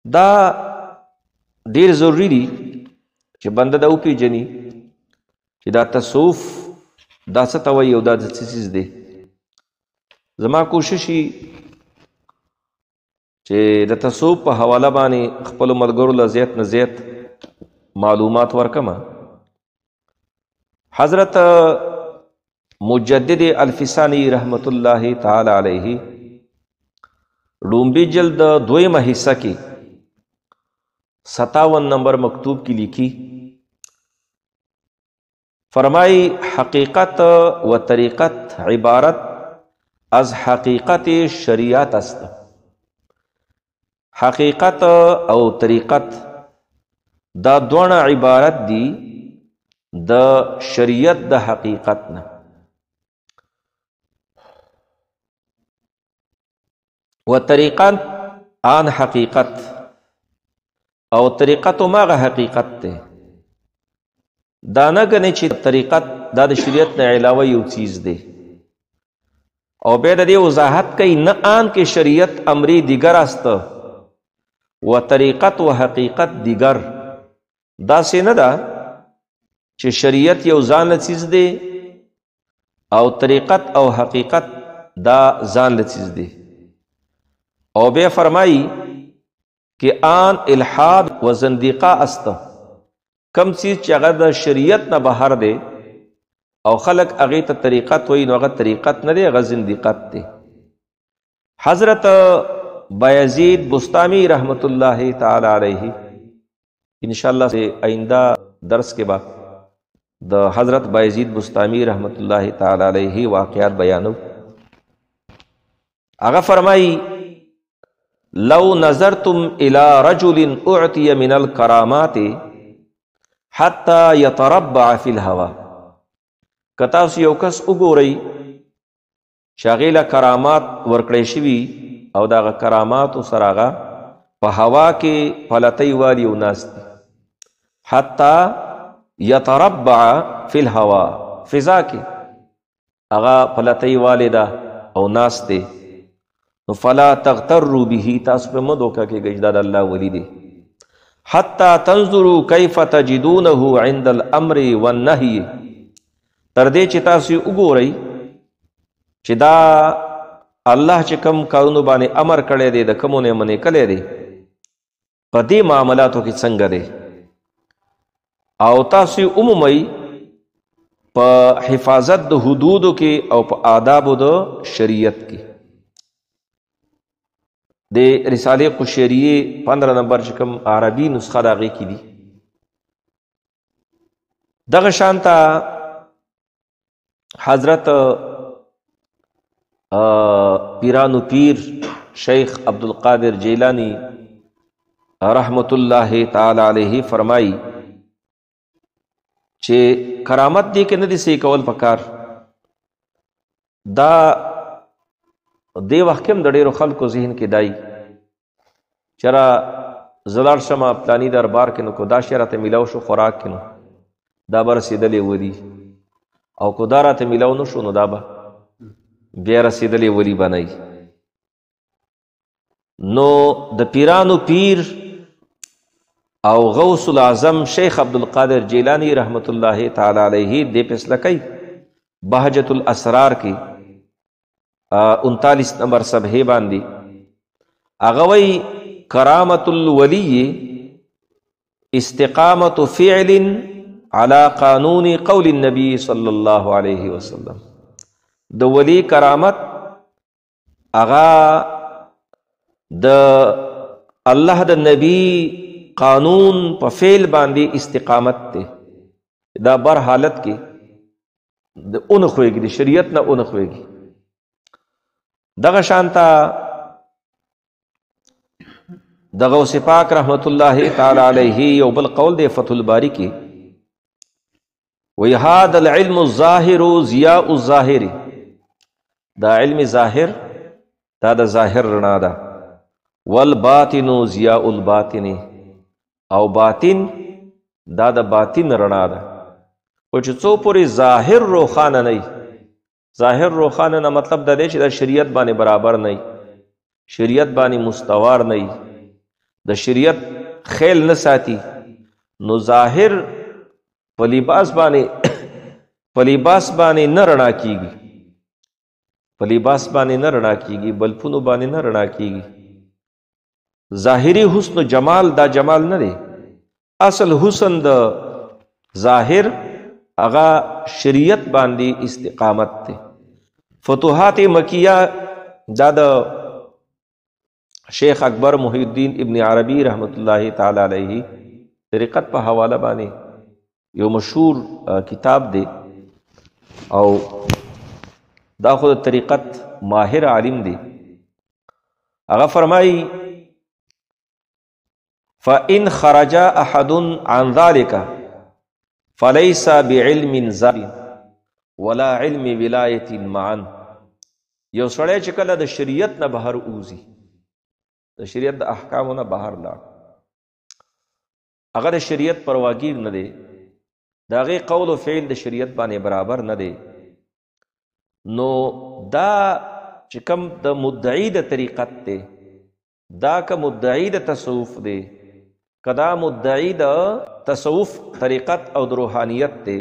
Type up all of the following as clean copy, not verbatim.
دا ډیر ضروری دی چې بنده دا وپیژني چې دا تصوف دا څه ته وایي او دا د څه څیز دی. زما کوشش وي چې د تصوف په حواله باندې خپلو ملګرو له زیات نه زیات معلومات ورکمه. حضرت مجدد الفسانی رحمت الله تعالی علیه لومبی جلد دویمه حصہ کې 57 نمبر مکتوب کی لیکھی فرمائی حقیقت و طریقت عبارت از حقیقت شریعت است. حقیقت او طریقت دا دونا عبارت دی د شریعت د حقیقت نه. و طریقت آن حقیقت او طریقت ماغه حقیقت ته دا نه ګنې چې طریقت دا د شریعت نه علاوه یو چیز دی او بیا د دې وضاحت کوي نه آن کې شریعت امری دیگر است و طریقت و حقیقت دیگر. دا سه نه ده چې شریعت یو ځان چیز دی او طریقت او حقیقت دا ځان چیز دی. او بیا فرمائی کہ آن الحاد و زندیقہ است کم چیز چې هغه د شریعت نه بهر دی او خلق هغې ته طریقت وایي نو هغه طریقت نه دی، هغه زندیقت دی. حضرت بایزید بستامی رحمت اللہ تعالی علیہ انشاءاللہ سے آئندہ درس کے بعد د حضرت بایزید بستامی رحمت اللہ تعالی علیہ واقعات بیانو. هغه فرمائی لو نظرتم الى رجل اعطی من الکرامات حتی یتربع فی الهوا. کتاس یو کس وګورئ چې هغې له کرامات ورکړی شوي او دغه کراماتو سره هغه په هوا کې پلتۍ والي او ناست دي. حتی یتربع فی الهوا، فضا کې هغه پلتۍ والې ده او ناست دی. نو فلا تغتروا به، تاسو په مه دوکه کېږئ دا د الله ولی دی. حتی تنظروا کیف تجدونه عند الامر والنهی، تر دې چې تاسو وګورئ چې دا الله چې کوم کارونو باندې امر کړی دی د کومو نه منې کړی دی په دې معاملاتو کې څنګه دی، او تاسو عمومي په حفاظت د حدودو کې او په آدابو د شریعت کې. د رساله قشیریه 15 نمبر چې کوم عربي نسخه د هغې کې دي دغه شانته حضرت پیرانو پیر شیخ عبدالقادر جیلانی رحمت اللہ تعالی علیہ فرمائی چې کرامت دی کې نه دي صحیح کول پکار. دا دی وخت هم د ډېرو خلکو ذهن کې دای چې را زلار شمه پلانی دربار کې نو کو دا شی راته میلاو شو خوراک کې نو دا به رسېدلی ودي او کو دا راته میلاو نه شو نو دا به بیا رسېدلی ولي به نه. نو د پیرانو پیر او غوث العظم شیخ عبدالقادر جیلانی رحمت اللہ تعالی علیہ دے فیصلہ کئی بہجت الاسرار کی 39 نمبر صفحے باندی اغوی کرامت الولی استقامت فعل على قانون قول النبی صلی اللہ علیہ وسلم. د ولی کرامت اغا د اللہ د نبی قانون په فعل باندې استقامت ته دا بر حالت کې د اون خوېږي د شریعت نه اون خوېږي. دغه شانتا د غوث پاک رحمت الله تعالی علیه یو بل قول دی فتح الباری کې وی هذا العلم الظاهر ضیاء الظاهر، دا علم ظاهر دا د ظاهر رڼا ده، والباطن ضیاء الباطن، او باطن دا د باطن رڼا ده. او چې څو پورې ظاهر روښانه نه وي، ظاهر روښانه نه مطلب دا دی چې د شریعت باندې برابر نه وي، شریعت باندې مستوار نه وي، د شریعت خیل نه ساتي نو ظاهر په لباس باندې نه رڼا کیږي، په لباس باندې نه رڼا کیږي، بلفونو باندې نه رڼا کیږي. ظاهری حسن و جمال دا جمال نه دی، اصل حسن د ظاهر هغه شریعت باندې استقامت دی. فتوحات مکیہ دا د شیخ اکبر محی الدین ابن عربی رحمت اللہ تعالی علیہ طریقت په حوالہ باندې یو مشهور کتاب دی، او دا خود طریقت ماهر عالم دی. هغه فرمائی فَإِنْ خَرَجَ أَحَدٌ عَنْ ذَلِكَ فَلَيْسَ بِعِلْمٍ زَابٍ وَلَا عِلْمِ وِلَایَةٍ مَعًا. یو سړی چې کله د شریعت نه بهر اوزي، د شریعت د احکامو نه بهر لاړ، هغه د شریعت پرواګیر نه دی، د هغې قول و فعل د شریعت باندې برابر نه دی، نو دا چې کوم د مدعی د طریقت دی، دا که مدعی د تصوف دی، که دا مدعی د تصوف طریقت او د روحانیت دی،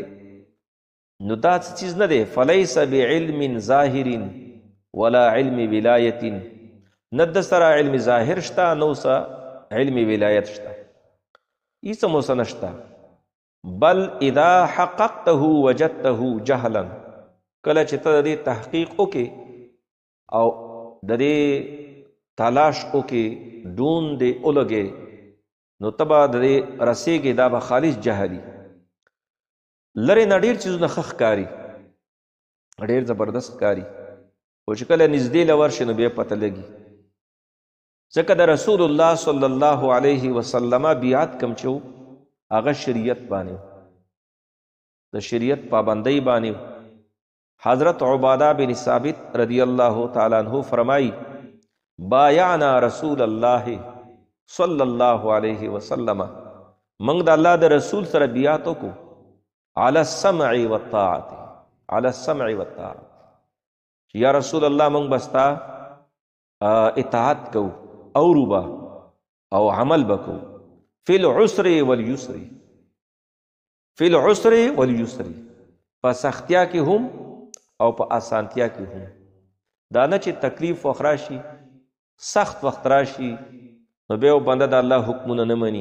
نو دا چیز نه دی. فلیس بعلم ظاهر ولا علم ولایت، نه د سره علم ظاهر شته، نو سره علم ولایت شته، هیڅ مو څه نشته. بل اذا حققته وجدته جهلا، کله چې ته د دې تحقیق وکې او د دې تلاش وکې، ډون دې ولګې، نو ته به د دې رسېږې، دا به خالص جهلي. لرې نه ډېر څیزونه ښه ښکاري، ډېر زبردست ښکاري، خو چې کله نږدې له ورشي نو بیا پته لګي. ځکه د رسول الله صلی الله علیه وسلم بیعت کم چې و هغه شریعت باندې، د شریعت پابندۍ باندې. حضرت عبادہ بن ثابت رضی اللہ تعالیٰ عنہ فرمائی بایعنا رسول اللہ صلی اللہ علیہ وسلم، منگ دا اللہ دا رسول سر بیعتو کو علی السمع والطاعت، علی السمع والطاعت، یا رسول اللہ منگ بستا اطاعت کو او روبا او عمل بکو فی العسر والیسر، فی العسر والیسر، پا سختیا کی ہم او په آسانتیا کې هم. دا نه چې تکلیف وخت راشي، سخت وخت راشي، نو بیا بنده د الله حکمونه نه مني،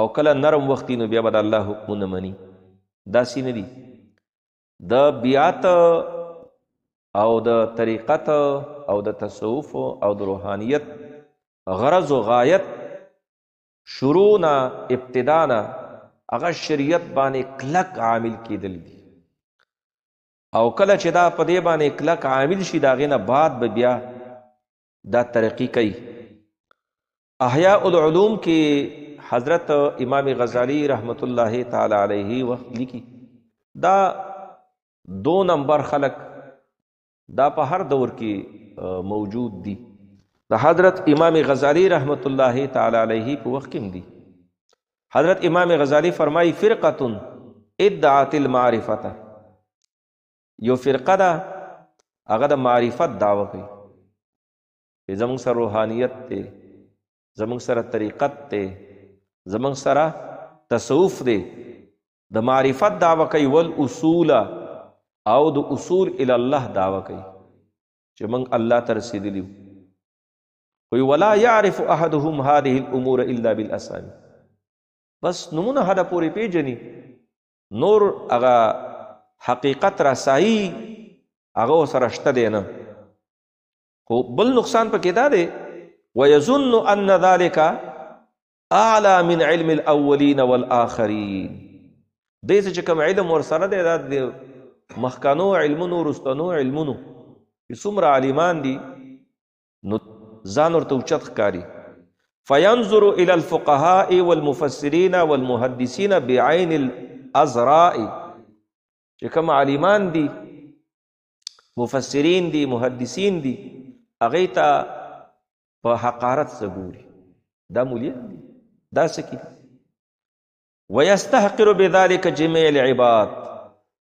او کله نرم وخت نو بیا به د الله حکمونه مني. داسې نه دي. د بیعت او د طریقت او د تصوف او د روحانیت غرض و غایت شروع نه ابتدا نه هغه شریعت باندې کلک عامل کېدل دي، او کله چې دا په دې باندې کلک عامل شي، د هغې نه بعد به بیا دا ترقی کوي. احیاء العلوم کې حضرت امام غزالی رحمت اللہ تعالی علیہ وقت لکی دا 2 نمبر خلق دا په هر دور کې موجود دي. دا حضرت امام غزالی رحمت اللہ تعالی علیہ په وقت کې دي. حضرت امام غزالی فرمائی فرقۃ ادعت المعرفۃ، یو فرقه ده هغه د معرفت دعوه کوي، زمونږ سره روحانیت دی، زمونږ سره طریقت دی، زمونږ سره تصوف دی، د معرفت دعوه کوي. والاصول او د اصول الی الله دعوه کوي چې موږ الله ته رسېدلي یو. ولا يعرف احدهم هذه الامور الا بالاسامي، بس نمونه هدا پورې پیژني، نور هغه حقیقت رسائی هغه سره شته دی نه. خو بل نقصان پکې دا دی ويظن ان ذلك اعلى من علم الاولین والآخرین، دې چې کوم علم ورسره دی دا مخکانو علمونو رستنو علمونو چې څومره عالمان دي نو ځان ورته اوچت ښکاري. فینظر الى الفقهاء والمفسرین والمحدثین بعین الازراء، چې کوم عالمان دي، مفسرین دي، محدثین دي، هغې ته په حقارت څه ګوري، دا مولیان دي، دا څه کي. ویستحقر بذلک جمیع العباد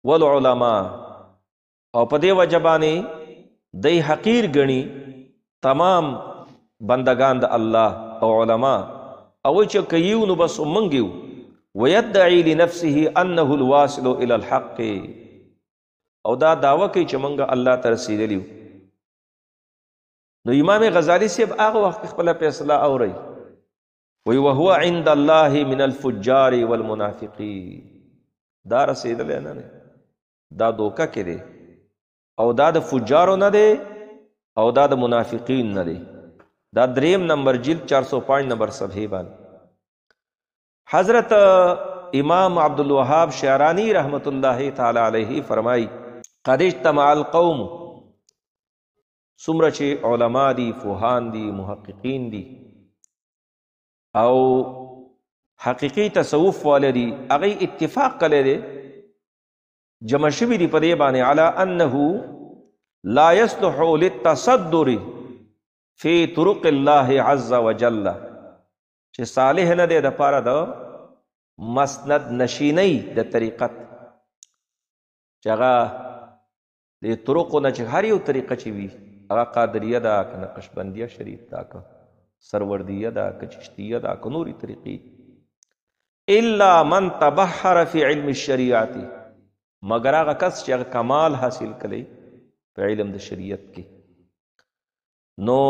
والعلماء، او په دې وجه باندې دی حقیر ګڼي تمام بندگان د الله او علما او چې کيو نو بس منګیو ويدعي لنفسه انه الواصل الى الحق او دا داوا کوي چې منګه الله ته رسیدلیو. نو امام غزالی صاحب هغه وخت خپل فیصله اوري وی وهو عند الله من الفجار والمنافقين. دا رسیدل نه دا دوکه کې دی او دا د فجارو نه دی او دا د منافقین نه دی. دا 3 نمبر جلد 405 نمبر صفحه باندې حضرت امام عبد الوهاب شعرانی رحمت الله تعالی علیہ فرمائی قد اجتمع القوم سمره چې علما دي فوهان دي محققین دي او حقیقی تصوف والدي هغه اتفاق کړي دي جمع شوی دي په دې باندې علی انه لا يصلح للتصدر فی طرق الله عز وجل چې صالح نه دی د پاره د مسند نشینی د طریقت چې هغه د طرقو نه چې هر یو طریقه چې وي هغه قادریه ده که نقشبندیه شریف ده که سروردیه ده که چشتیه ده که نوري طریقې الا من تبحر فی علم الشریعت مگر هغه کس چې هغه کمال حاصل کړي په علم د شریعت کې. نو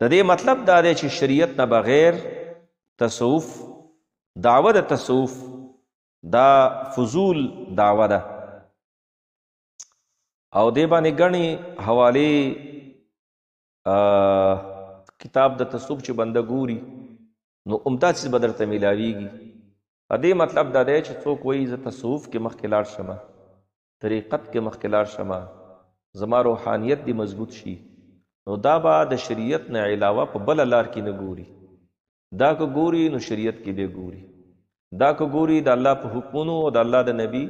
د دې مطلب دا دی چې شریعت نه بغیر تصوف دعوه د تصوف دا فضول دعوه ده او دې باندې غني حواله کتاب د تصوف چې بنده ګوري نو عمدہ چیز بدرته ملاویږي. ا دې مطلب دا دی چې څوک وایي ز تصوف کې مخکې لاړ شمه طریقت کې مخکې لاړ شمه زما روحانیت دی مضبوط شي نو دا به د شریعت نه علاوه په بل لار کې نه ګوري. دا که ګوري نو شریعت کې به ګوري. دا که ګوري د الله په حکمونو او د الله د نبی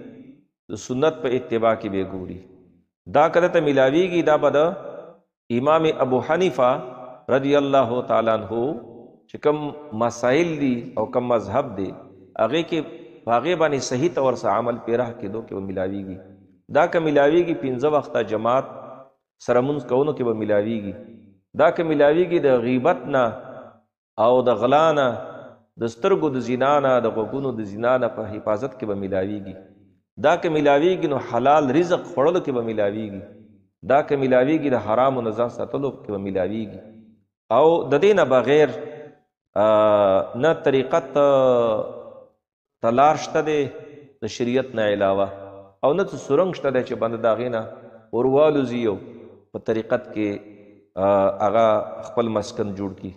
د سنت په اتباع کې به ګوري. دا کله ته ملاویږي دا به د امام ابو حنیفه رضی الله تعالی عنہ چې کوم مسائل دي او کوم مذهب دي هغه کې هغه باندې صحیح طور سره عمل پیرا کېدو کې به ملاویږي. دا که ملاویږي 15 وخته جماعت سره مونږ کوونو کې به ملاویږي. دا که ملاویږي د غیبت نه او د غلا نه د سترګو د زنا نه د غوږونو د زنا نه په حفاظت کې به ملاویږي. دا که ملاویږي نو حلال رزق خوړلو کې به ملاویږي. دا که ملاویږي د حرامو نه ځان ساتلو کې به ملاویږي. او د دې نه بغیر نه طریقت تلار شته دی د شریعت نه علاوه او نه څه سرنګ شته دی چې بنده د هغې نه اوروالوځي او په طریقت کې هغه خپل مسکن جوړ کړي.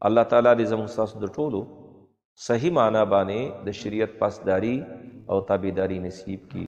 الله تعالی دې زموږ ستاسو د ټولو صحیح معنا باندې د شریعت پاسداري او تابعداري نصیب کړي.